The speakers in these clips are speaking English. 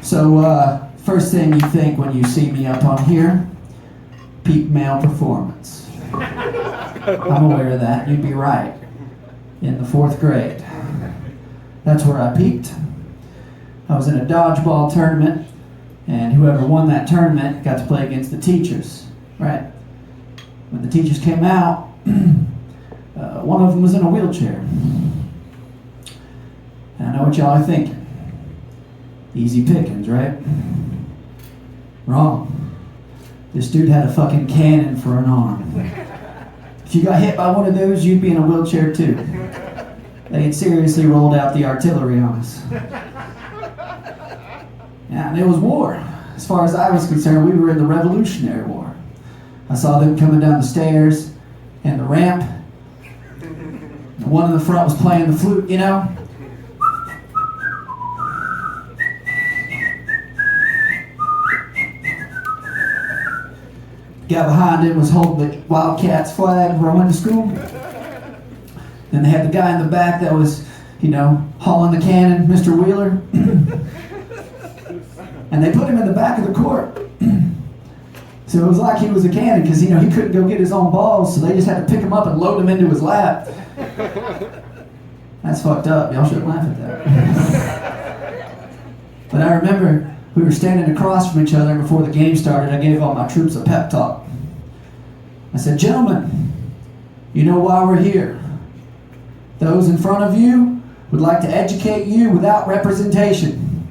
So, first thing you think when you see me up on here, peak male performance. I'm aware of that. You'd be right. In the 4th grade. That's where I peaked. I was in a dodgeball tournament, and whoever won that tournament got to play against the teachers, right? When the teachers came out, one of them was in a wheelchair. And I know what y'all are thinking. Easy pickings, right? Wrong. This dude had a fucking cannon for an arm. If you got hit by one of those, you'd be in a wheelchair too. They had seriously rolled out the artillery on us. Yeah, and it was war. As far as I was concerned, we were in the Revolutionary War. I saw them coming down the stairs and the ramp. The one in the front was playing the flute, you know? The guy behind him was holding the Wildcats flag where I went to school. Then they had the guy in the back that was, hauling the cannon, Mr. Wheeler. And they put him in the back of the court. So it was like he was a cannon because, he couldn't go get his own balls, so they just had to pick him up and load him into his lap. That's fucked up. Y'all shouldn't laugh at that. But I remember we were standing across from each other, and before the game started, I gave all my troops a pep talk. I said, "Gentlemen, you know why we're here. Those in front of you would like to educate you without representation.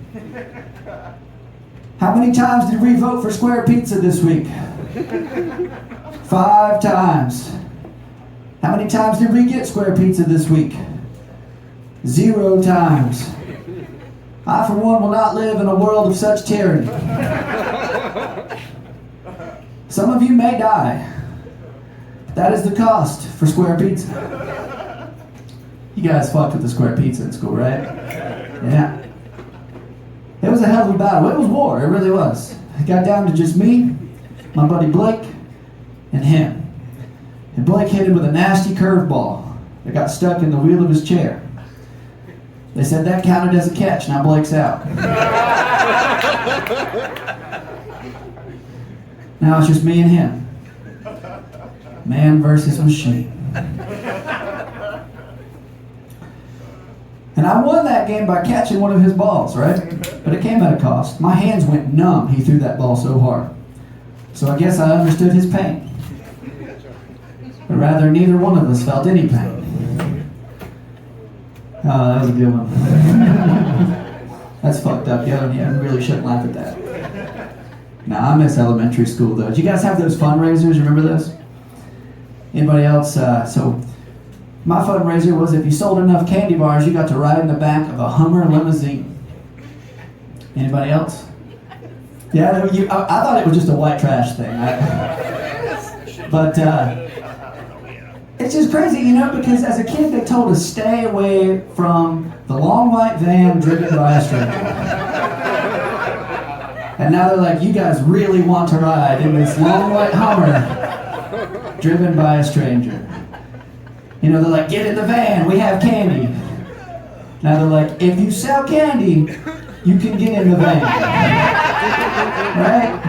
How many times did we vote for square pizza this week? 5 times. How many times did we get square pizza this week? 0 times. I, for one, will not live in a world of such tyranny. Some of you may die. That is the cost for square pizza." You guys fucked with the square pizza in school, right? Yeah. It was a hell of a battle. It was war. It really was. It got down to just me, my buddy Blake, and him. And Blake hit him with a nasty curveball that got stuck in the wheel of his chair. They said that counted as a catch. Now Blake's out. Now it's just me and him. Man versus machine. And I won that game by catching one of his balls, right? But it came at a cost. My hands went numb. He threw that ball so hard. So I guess I understood his pain. But rather, neither one of us felt any pain. Oh, that was a good one. That's fucked up. You really shouldn't laugh at that. Nah, I miss elementary school, though. Did you guys have those fundraisers? Remember those? Anybody else? So my fundraiser was if you sold enough candy bars, you got to ride in the back of a Hummer limousine. Anybody else? Yeah, I thought it was just a white trash thing. But it's just crazy, because as a kid they told us stay away from the long white van driven by a stranger. And now they're like, you guys really want to ride in this long white Hummer driven by a stranger. They're like, get in the van, we have candy. Now they're like, if you sell candy, you can get in the van. Right?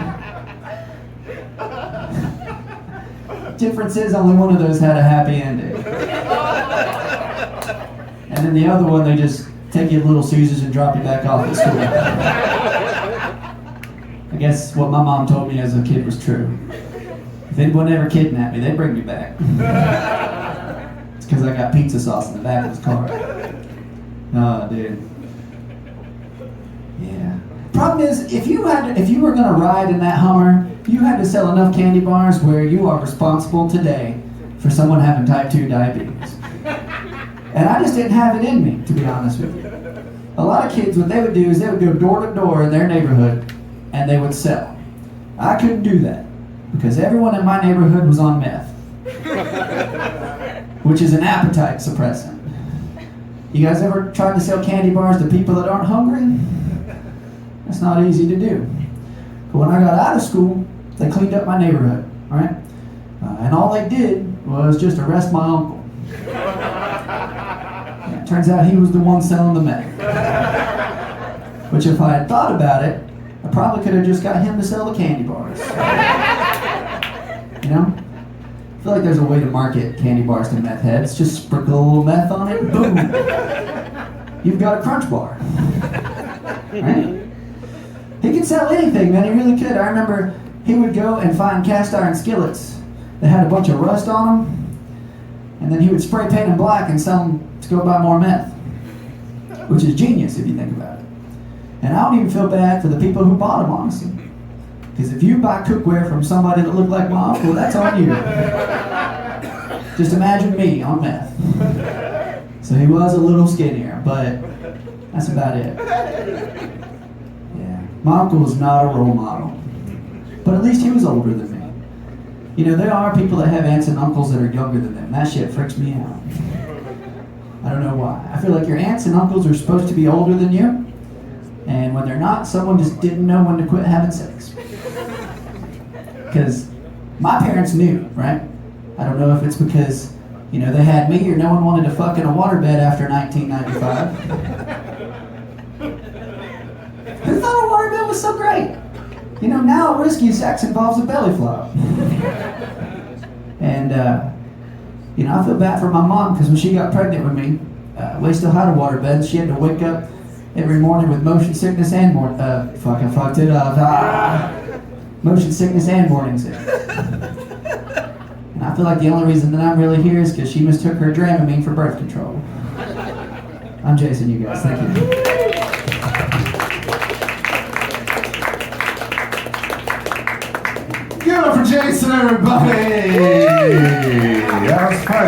Difference is only one of those had a happy ending. And then the other one, they just take you to Little Caesars and drop you back off at school. I guess what my mom told me as a kid was true. If anyone ever kidnapped me, they'd bring me back. It's because I got pizza sauce in the back of his car. Oh, dude. Yeah. Problem is, if you were going to ride in that Hummer, you had to sell enough candy bars where you are responsible today for someone having type 2 diabetes. And I just didn't have it in me, to be honest with you. A lot of kids, what they would do is they would go door to door in their neighborhood and they would sell. I couldn't do that because everyone in my neighborhood was on meth, which is an appetite suppressant. You guys ever tried to sell candy bars to people that aren't hungry? That's not easy to do. But when I got out of school, they cleaned up my neighborhood, all right? And all they did was just arrest my uncle. Yeah, turns out he was the one selling the meth. Which, if I had thought about it, I probably could have just got him to sell the candy bars. You know? I feel like there's a way to market candy bars to meth heads. Just sprinkle a little meth on it, boom. You've got a crunch bar. Right? He could sell anything, man. He really could. I remember he would go and find cast iron skillets that had a bunch of rust on them, and then he would spray paint them black and sell them to go buy more meth. Which is genius if you think about it. And I don't even feel bad for the people who bought them, honestly. Because if you buy cookware from somebody that looked like my uncle, that's on you. Just imagine me on meth. So he was a little skinnier, but that's about it. Yeah. My uncle was not a role model. But at least he was older than me. You know, there are people that have aunts and uncles that are younger than them. That shit freaks me out. I don't know why. I feel like your aunts and uncles are supposed to be older than you. And when they're not, someone just didn't know when to quit having sex. Because my parents knew, right? I don't know if it's because, you know, they had me or no one wanted to fuck in a waterbed after 1995. Who thought a waterbed was so great? You know, now risky sex involves a belly flop. And, you know, I feel bad for my mom because when she got pregnant with me, we still had a waterbed. She had to wake up every morning with motion sickness and fucking fucked it up. Motion sickness and morning sickness. And I feel like the only reason that I'm really here is because she mistook her Dramamine for birth control. I'm Jason, you guys. Thank you. Give it up for Jason, everybody! That was fun.